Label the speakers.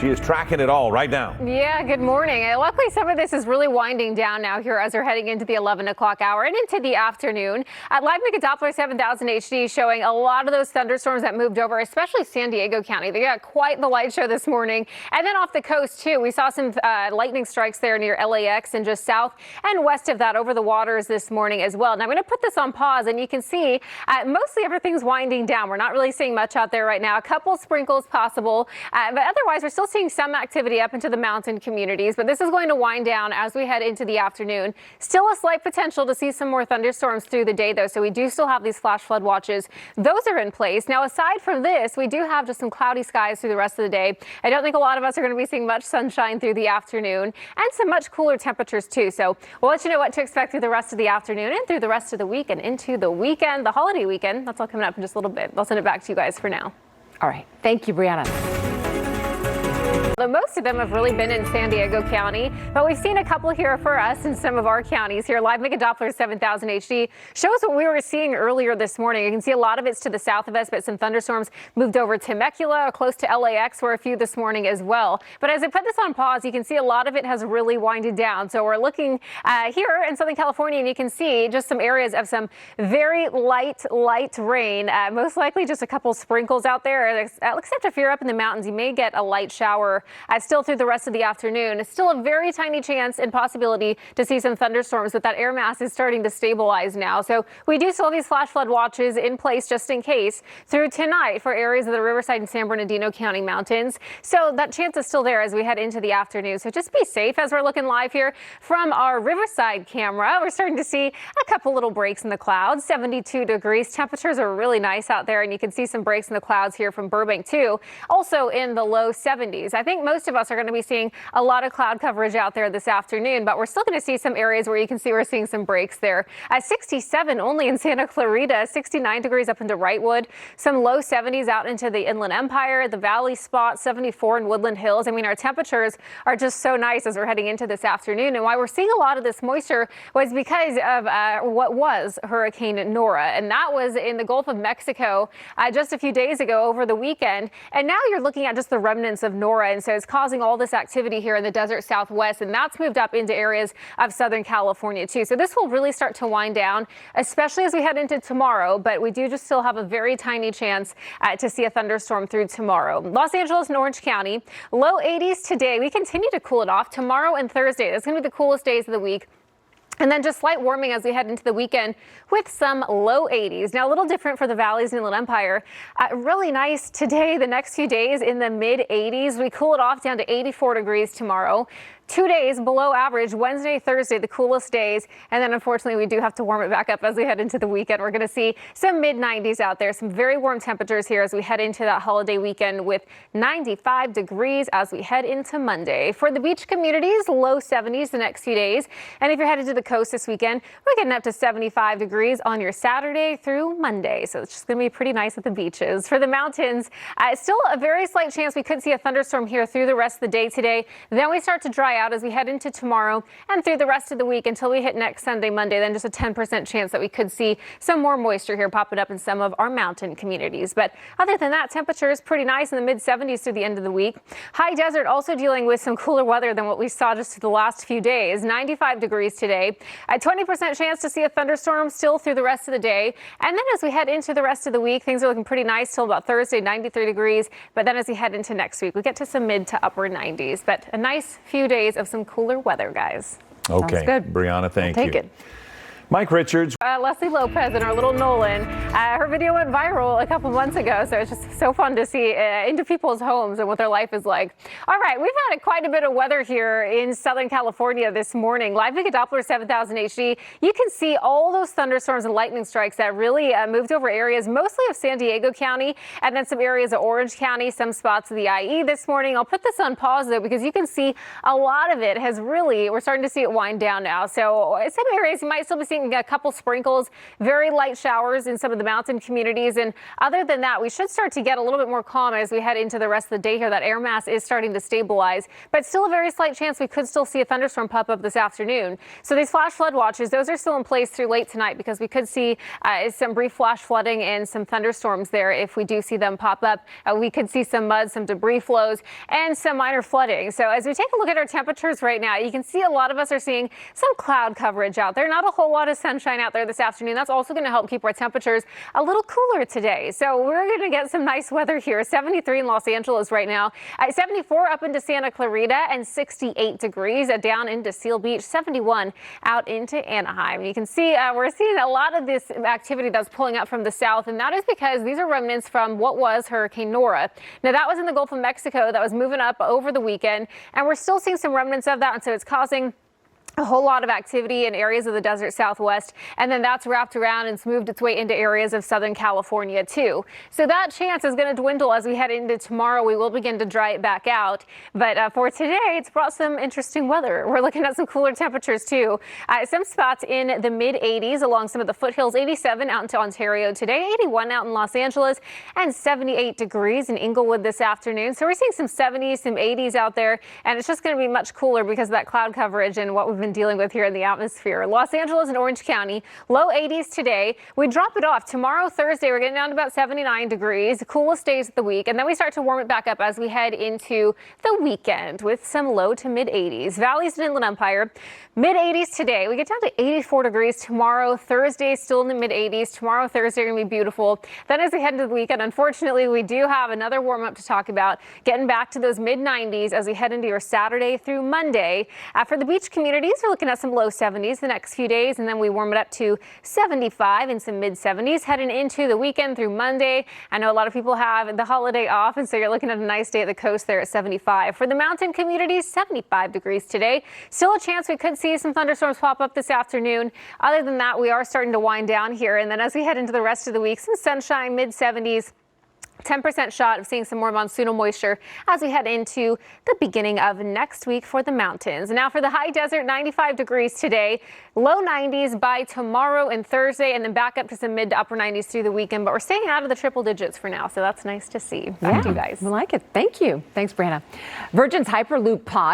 Speaker 1: She is tracking it all right now.
Speaker 2: Yeah, good morning. Luckily, some of this is really winding down now here as we're heading into the 11 o'clock hour and into the afternoon. Live Mega Doppler 7000 HD showing a lot of those thunderstorms that moved over, especially San Diego County. They got quite the light show this morning. And then off the coast, too, we saw some lightning strikes there near LAX and just south and west of that over the waters this morning as well. Now, I'm going to put this on pause, and you can see mostly everything's winding down. We're not really seeing much out there right now. A couple sprinkles possible, but otherwise, we're still seeing some activity up into the mountain communities, but this is going to wind down as we head into the afternoon. Still a slight potential to see some more thunderstorms through the day, though, so we do still have these flash flood watches. Those are in place. Now, aside from this, we do have just some cloudy skies through the rest of the day. I don't think a lot of us are going to be seeing much sunshine through the afternoon and some much cooler temperatures, too. So we'll let you know what to expect through the rest of the afternoon and through the rest of the week and into the weekend, the holiday weekend. That's all coming up in just a little bit. I'll send it back to you guys for now.
Speaker 3: All right. Thank you, Brianna.
Speaker 2: Most of them have really been in San Diego County, but we've seen a couple here for us in some of our counties here. Live Mega Doppler 7000 HD shows what we were seeing earlier this morning. You can see a lot of it's to the south of us, but some thunderstorms moved over Temecula or close to LAX, where a few this morning as well. But as I put this on pause, you can see a lot of it has really winded down. So we're looking here in Southern California, and you can see just some areas of some very light rain, most likely just a couple sprinkles out there. Except if you're up in the mountains, you may get a light shower still through the rest of the afternoon. It's still a very tiny chance and possibility to see some thunderstorms, but that air mass is starting to stabilize now. So we do still have these flash flood watches in place just in case through tonight for areas of the Riverside and San Bernardino County mountains. So that chance is still there as we head into the afternoon. So just be safe as we're looking live here from our Riverside camera. We're starting to see a couple little breaks in the clouds, 72 degrees. Temperatures are really nice out there, and you can see some breaks in the clouds here from Burbank too. Also in the low 70s. I think most of us are going to be seeing a lot of cloud coverage out there this afternoon, but we're still going to see some areas where you can see we're seeing some breaks there. 67 only in Santa Clarita, 69 degrees up into Wrightwood, some low 70s out into the Inland Empire, the Valley spot, 74 in Woodland Hills. I mean, our temperatures are just so nice as we're heading into this afternoon, and why we're seeing a lot of this moisture was because of what was Hurricane Nora, and that was in the Gulf of Mexico just a few days ago over the weekend, and now you're looking at just the remnants of Nora, and so it's causing all this activity here in the desert southwest, and that's moved up into areas of Southern California too. So this will really start to wind down, especially as we head into tomorrow, but we do just still have a very tiny chance to see a thunderstorm through tomorrow. Los Angeles and Orange County, low 80s today. We continue to cool it off tomorrow and Thursday. That's going to be the coolest days of the week. And then just slight warming as we head into the weekend with some low 80s. Now, a little different for the valleys and Inland Empire. Really nice today, the next few days in the mid 80s. We cool it off down to 84 degrees tomorrow. 2 days below average, Wednesday, Thursday, the coolest days. And then, unfortunately, we do have to warm it back up as we head into the weekend. We're going to see some mid-90s out there, some very warm temperatures here as we head into that holiday weekend with 95 degrees as we head into Monday. For the beach communities, low 70s the next few days. And if you're headed to the coast this weekend, we're getting up to 75 degrees on your Saturday through Monday. So it's just going to be pretty nice at the beaches. For the mountains, still a very slight chance we could see a thunderstorm here through the rest of the day today. Then we start to dry out as we head into tomorrow and through the rest of the week until we hit next Sunday, Monday. Then just a 10% chance that we could see some more moisture here popping up in some of our mountain communities. But other than that, temperature is pretty nice in the mid 70s through the end of the week. High desert also dealing with some cooler weather than what we saw just the last few days. 95 degrees today. A 20% chance to see a thunderstorm still through the rest of the day. And then as we head into the rest of the week, things are looking pretty nice till about Thursday, 93 degrees. But then as we head into next week, we get to some mid to upper 90s. But a nice few days of some cooler weather, guys.
Speaker 1: Okay,
Speaker 2: sounds good.
Speaker 1: Brianna, thank
Speaker 2: I'll
Speaker 1: you.
Speaker 2: take it.
Speaker 1: Mike Richards.
Speaker 2: Leslie Lopez and our little Nolan. Her video went viral a couple months ago, so it's just so fun to see into people's homes and what their life is like. All right, we've had quite a bit of weather here in Southern California this morning. Live Mega Doppler 7000 HD. You can see all those thunderstorms and lightning strikes that really moved over areas, mostly of San Diego County, and then some areas of Orange County, some spots of the IE this morning. I'll put this on pause, though, because you can see a lot of it has really, we're starting to see it wind down now. So some areas you might still be seeing seeing a couple sprinkles, very light showers in some of the mountain communities. And other than that, we should start to get a little bit more calm as we head into the rest of the day here. That air mass is starting to stabilize, but still a very slight chance we could still see a thunderstorm pop up this afternoon. So these flash flood watches, those are still in place through late tonight because we could see some brief flash flooding and some thunderstorms there. If we do see them pop up, we could see some mud, some debris flows, and some minor flooding. So as we take a look at our temperatures right now, you can see a lot of us are seeing some cloud coverage out there. Not a whole lot of sunshine out there this afternoon. That's also going to help keep our temperatures a little cooler today. So we're going to get some nice weather here. 73 in Los Angeles right now. 74 up into Santa Clarita and 68 degrees down into Seal Beach. 71 out into Anaheim. You can see we're seeing a lot of this activity that's pulling up from the south, and that is because these are remnants from what was Hurricane Nora. Now that was in the Gulf of Mexico that was moving up over the weekend, and we're still seeing some remnants of that, and so it's causing a whole lot of activity in areas of the desert Southwest, and then that's wrapped around and it's moved its way into areas of Southern California too. So that chance is going to dwindle as we head into tomorrow. We will begin to dry it back out, but for today it's brought some interesting weather. We're looking at some cooler temperatures too. Some spots in the mid 80s along some of the foothills. 87 out into Ontario today, 81 out in Los Angeles, and 78 degrees in Inglewood this afternoon. So we're seeing some 70s, some 80s out there, and it's just going to be much cooler because of that cloud coverage and what we've been dealing with here in the atmosphere. Los Angeles and Orange County, low 80s today. We drop it off tomorrow, Thursday. We're getting down to about 79 degrees, coolest days of the week, and then we start to warm it back up as we head into the weekend with some low to mid 80s. Valleys and Inland Empire, mid 80s today. We get down to 84 degrees tomorrow. Thursday still in the mid 80s. Tomorrow, Thursday, going to be beautiful. Then as we head into the weekend, unfortunately, we do have another warm up to talk about, getting back to those mid 90s as we head into your Saturday through Monday. For the beach communities, we're looking at some low 70s the next few days, and then we warm it up to 75 and some mid 70s heading into the weekend through Monday. I know a lot of people have the holiday off, and so you're looking at a nice day at the coast there at 75. For the mountain communities, 75 degrees today. Still a chance we could see some thunderstorms pop up this afternoon. Other than that, we are starting to wind down here, and then as we head into the rest of the week, some sunshine, mid 70s. 10% shot of seeing some more monsoonal moisture as we head into the beginning of next week for the mountains. Now for the high desert, 95 degrees today, low 90s by tomorrow and Thursday, and then back up to some mid to upper 90s through the weekend. But we're staying out of the triple digits for now, so that's nice to see. Back to you guys.
Speaker 3: I like it. Thank you. Thanks, Brianna. Virgin's Hyperloop Pod.